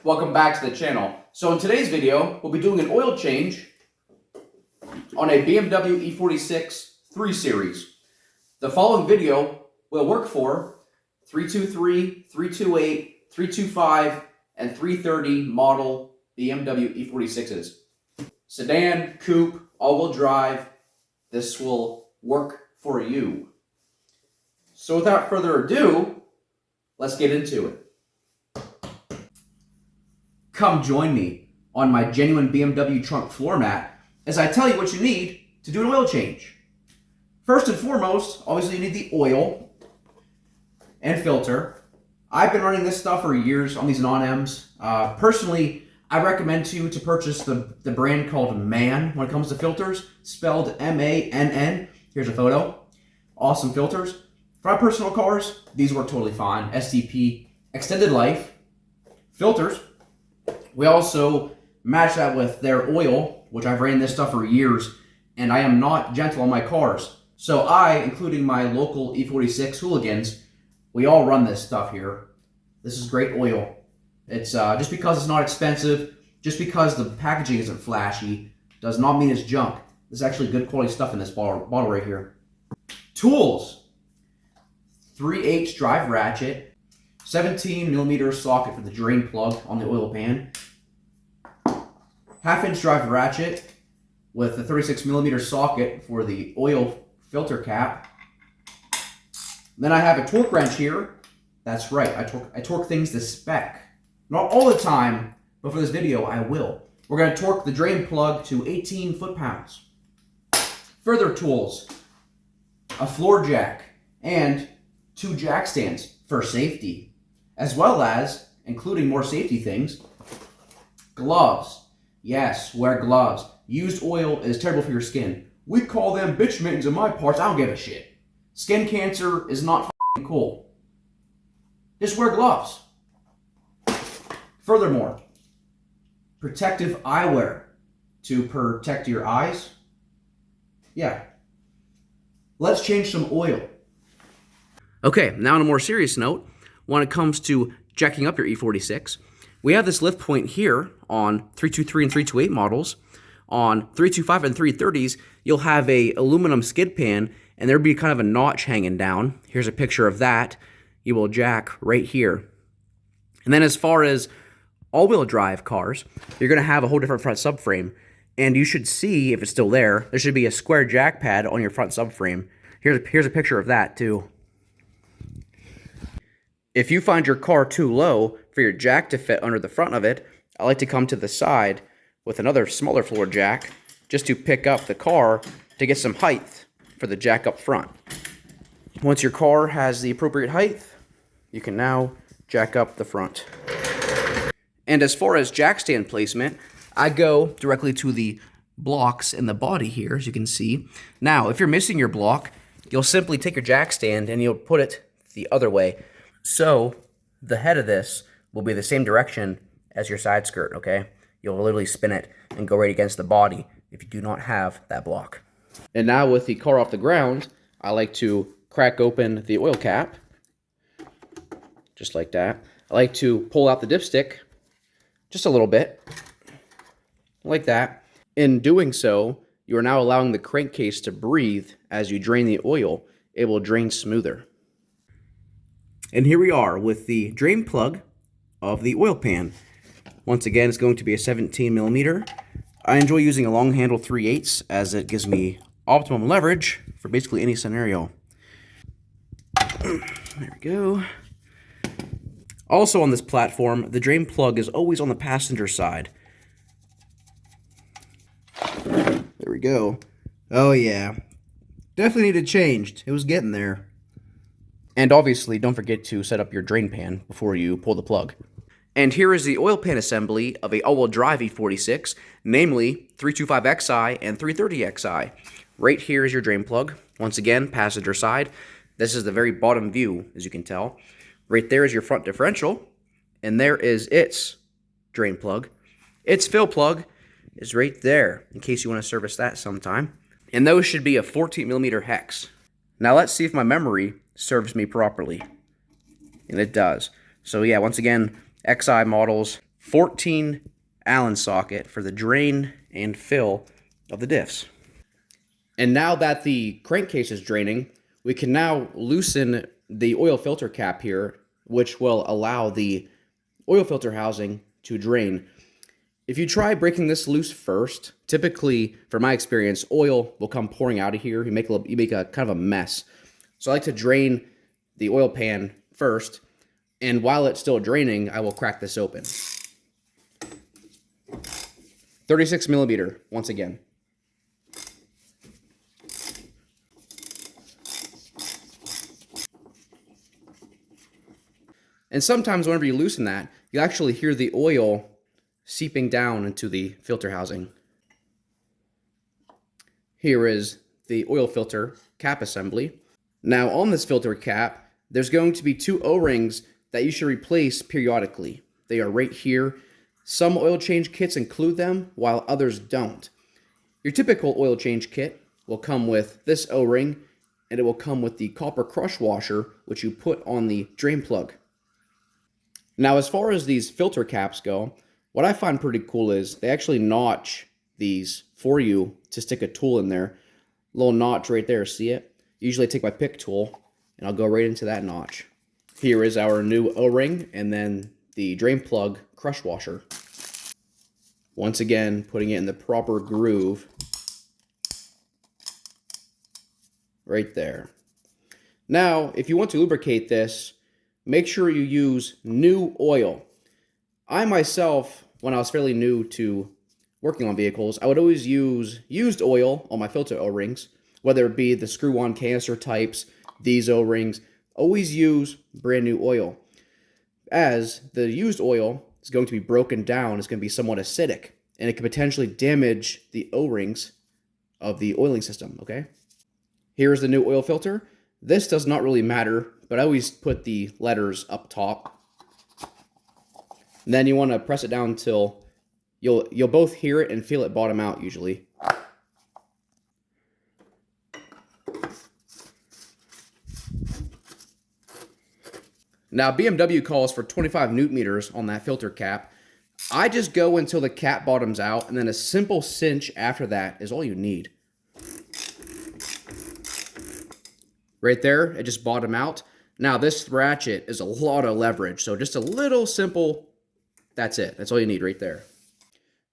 welcome back to the channel. So in today's video, we'll be doing an oil change on a BMW E46 3 Series. The following video will work for 323, 328, 325, and 330 model BMW E46s. Sedan, coupe, all-wheel drive, this will work for you. So without further ado, let's get into it. Come join me on my genuine BMW trunk floor mat as I tell you what you need to do an oil change. First and foremost, obviously you need the oil and filter. I've been running this stuff for years on these non-Ms. Personally, I recommend to you to purchase the brand called MANN when it comes to filters, spelled M-A-N-N. Here's a photo. Awesome filters. For my personal cars, these work totally fine. STP, extended life, filters. We also match that with their oil, which I've ran this stuff for years, and I am not gentle on my cars. So I, including my local E46 hooligans, we all run this stuff here. This is great oil. It's just because it's not expensive, just because the packaging isn't flashy, does not mean it's junk. This is actually good quality stuff in this bottle right here. Tools. 3/8 drive ratchet, 17mm socket for the drain plug on the oil pan, 1/2-inch drive ratchet with a 36mm socket for the oil filter cap. Then I have a torque wrench here. That's right, I torque things to spec. Not all the time, but for this video, I will. We're going to torque the drain plug to 18 foot-pounds. Further tools, a floor jack, and 2 jack stands for safety, as well as, including more safety things, gloves. Yes, wear gloves. Used oil is terrible for your skin. We call them bitch mittens in my parts. I don't give a shit. Skin cancer is not f***ing cool. Just wear gloves. Furthermore, protective eyewear to protect your eyes. Yeah. Let's change some oil. Okay, now on a more serious note, when it comes to jacking up your E46, we have this lift point here on 323 and 328 models. On 325 and 330s, you'll have a aluminum skid pan, and there'll be kind of a notch hanging down. Here's a picture of that. You will jack right here. And then as far as all-wheel drive cars, you're going to have a whole different front subframe. And you should see, if it's still there, there should be a square jack pad on your front subframe. Here's a picture of that, too. If you find your car too low for your jack to fit under the front of it, I like to come to the side with another smaller floor jack just to pick up the car to get some height for the jack up front. Once your car has the appropriate height, you can now jack up the front. And as far as jack stand placement, I go directly to the blocks in the body here, as you can see. Now, if you're missing your block, you'll simply take your jack stand and you'll put it the other way. So the head of this will be the same direction as your side skirt, okay? You'll literally spin it and go right against the body if you do not have that block. And now with the car off the ground, I like to crack open the oil cap, just like that. I like to pull out the dipstick just a little bit, like that. In doing so, you are now allowing the crankcase to breathe as you drain the oil. It will drain smoother. And here we are with the drain plug of the oil pan. Once again, it's going to be a 17mm. I enjoy using a long handle 3/8 as it gives me optimum leverage for basically any scenario. There we go. Also on this platform, the drain plug is always on the passenger side. There we go. Oh yeah. Definitely needed changed. It was getting there. And obviously, don't forget to set up your drain pan before you pull the plug. And here is the oil pan assembly of a all-wheel drive E46, namely 325xi and 330xi. Right here is your drain plug. Once again, passenger side. This is the very bottom view, as you can tell. Right there is your front differential, and there is its drain plug. Its fill plug is right there, in case you want to service that sometime. And those should be a 14mm hex. Now let's see if my memory serves me properly. And it does. So yeah, once again, XI models, 14 Allen socket for the drain and fill of the diffs. And now that the crankcase is draining, we can now loosen the oil filter cap here, which will allow the oil filter housing to drain. If you try breaking this loose first, typically, from my experience, oil will come pouring out of here. You make a kind of a mess. So I like to drain the oil pan first, and while it's still draining, I will crack this open. 36 millimeter, once again. And sometimes whenever you loosen that, you actually hear the oil seeping down into the filter housing. Here is the oil filter cap assembly. Now on this filter cap, there's going to be 2 O-rings that you should replace periodically. They are right here. Some oil change kits include them, while others don't. Your typical oil change kit will come with this O-ring, and it will come with the copper crush washer, which you put on the drain plug. Now, as far as these filter caps go, what I find pretty cool is they actually notch these for you to stick a tool in there. Little notch right there, see it? Usually I take my pick tool and I'll go right into that notch. Here is our new O-ring and then the drain plug crush washer. Once again, putting it in the proper groove. Right there. Now, if you want to lubricate this, make sure you use new oil. I myself, when I was fairly new to working on vehicles, I would always use used oil on my filter O-rings, whether it be the screw-on canister types, these O-rings. Always use brand new oil, as the used oil is going to be broken down, it's going to be somewhat acidic, and it can potentially damage the O-rings of the oiling system, okay? Here's the new oil filter. This does not really matter, but I always put the letters up top. And then you want to press it down until you'll both hear it and feel it bottom out usually. Now BMW calls for 25 newton meters on that filter cap. I just go until the cap bottoms out, and then a simple cinch after that is all you need. Right there, it just bottomed out. Now this ratchet is a lot of leverage, so just a little simple, that's it. That's all you need right there.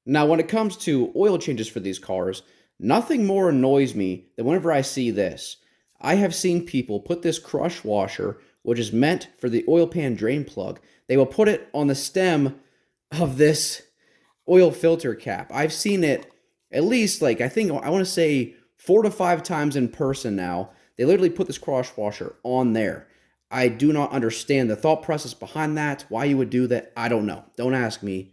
Now when it comes to oil changes for these cars, nothing more annoys me than whenever I see this. I have seen people put this crush washer, which is meant for the oil pan drain plug, they will put it on the stem of this oil filter cap. I've seen it at least, I want to say 4 to 5 times in person now. They literally put this crush washer on there. I do not understand the thought process behind that. Why you would do that, I don't know. Don't ask me.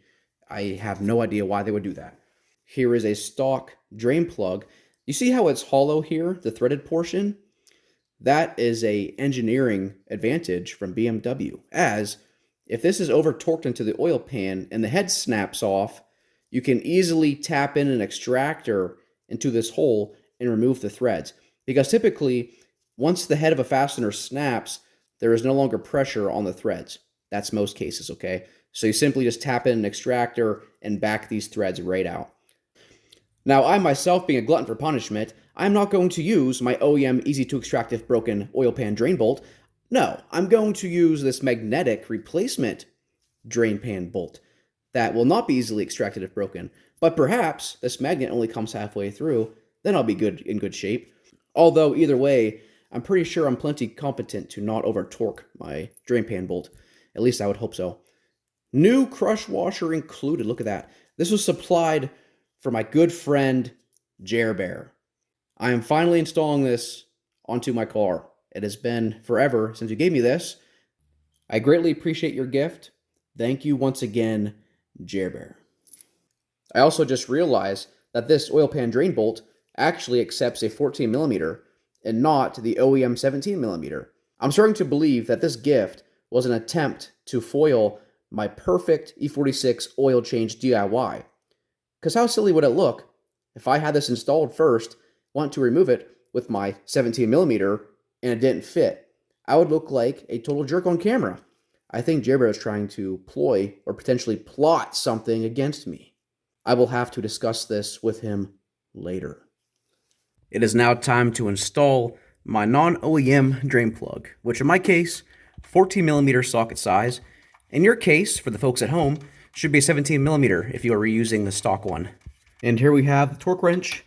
I have no idea why they would do that. Here is a stock drain plug. You see how it's hollow here, the threaded portion? That is a engineering advantage from BMW, as if this is over torqued into the oil pan and the head snaps off, you can easily tap in an extractor into this hole and remove the threads. Because typically, once the head of a fastener snaps, there is no longer pressure on the threads. That's most cases, okay? So you simply just tap in an extractor and back these threads right out. Now, I myself, being a glutton for punishment, I'm not going to use my OEM easy to extract if broken oil pan drain bolt. No, I'm going to use this magnetic replacement drain pan bolt that will not be easily extracted if broken. But perhaps this magnet only comes halfway through, then I'll be in good shape. Although, either way, I'm pretty sure I'm plenty competent to not over-torque my drain pan bolt. At least I would hope so. New crush washer included. Look at that. This was supplied for my good friend, Jer Bear. I am finally installing this onto my car. It has been forever since you gave me this. I greatly appreciate your gift. Thank you once again, Jer Bear. I also just realized that this oil pan drain bolt actually accepts a 14 millimeter and not the OEM 17 millimeter. I'm starting to believe that this gift was an attempt to foil my perfect E46 oil change DIY. Because how silly would it look if I had this installed first, want to remove it with my 17 millimeter, and it didn't fit? I would look like a total jerk on camera. I think Jer Bear is trying to ploy or potentially plot something against me. I will have to discuss this with him later. It is now time to install my non-OEM drain plug, which in my case, 14mm socket size. In your case, for the folks at home, should be 17mm if you are reusing the stock one. And here we have the torque wrench.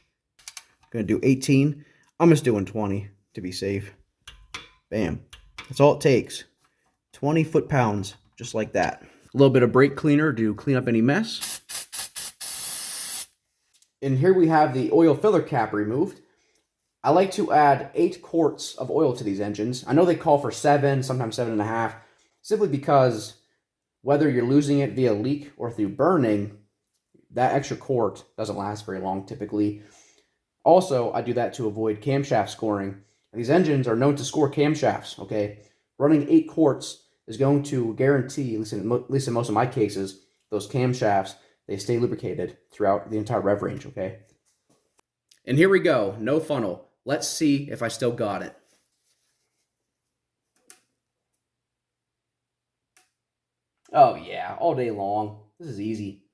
I'm going to do 18. I'm just doing 20 to be safe. Bam. That's all it takes. 20 foot-pounds, just like that. A little bit of brake cleaner to clean up any mess. And here we have the oil filler cap removed. I like to add 8 quarts of oil to these engines. I know they call for 7, sometimes 7.5, simply because whether you're losing it via leak or through burning, that extra quart doesn't last very long typically. Also, I do that to avoid camshaft scoring. These engines are known to score camshafts, okay? Running 8 quarts is going to guarantee, at least in most of my cases, those camshafts, they stay lubricated throughout the entire rev range, okay? And here we go, no funnel. Let's see if I still got it. Oh yeah, all day long. This is easy.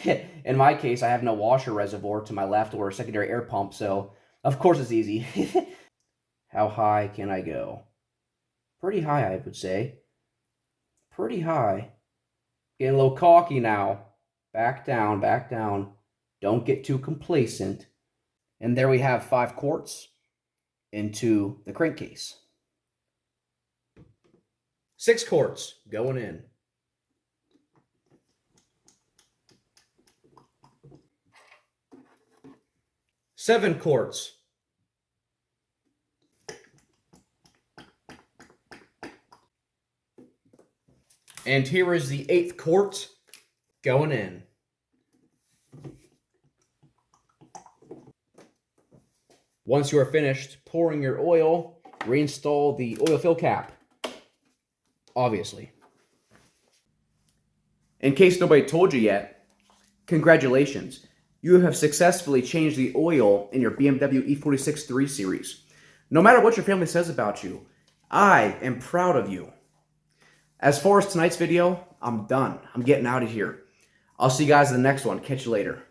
In my case, I have no washer reservoir to my left or a secondary air pump, so of course it's easy. How high can I go? Pretty high, I would say. Pretty high. Getting a little cocky now. Back down, back down. Don't get too complacent. And there we have 5 quarts into the crankcase. 6 quarts going in. 7 quarts. And here is the 8th quart going in. Once you are finished pouring your oil, reinstall the oil fill cap, obviously. In case nobody told you yet, congratulations. You have successfully changed the oil in your BMW E46 3 Series. No matter what your family says about you, I am proud of you. As far as tonight's video, I'm done. I'm getting out of here. I'll see you guys in the next one. Catch you later.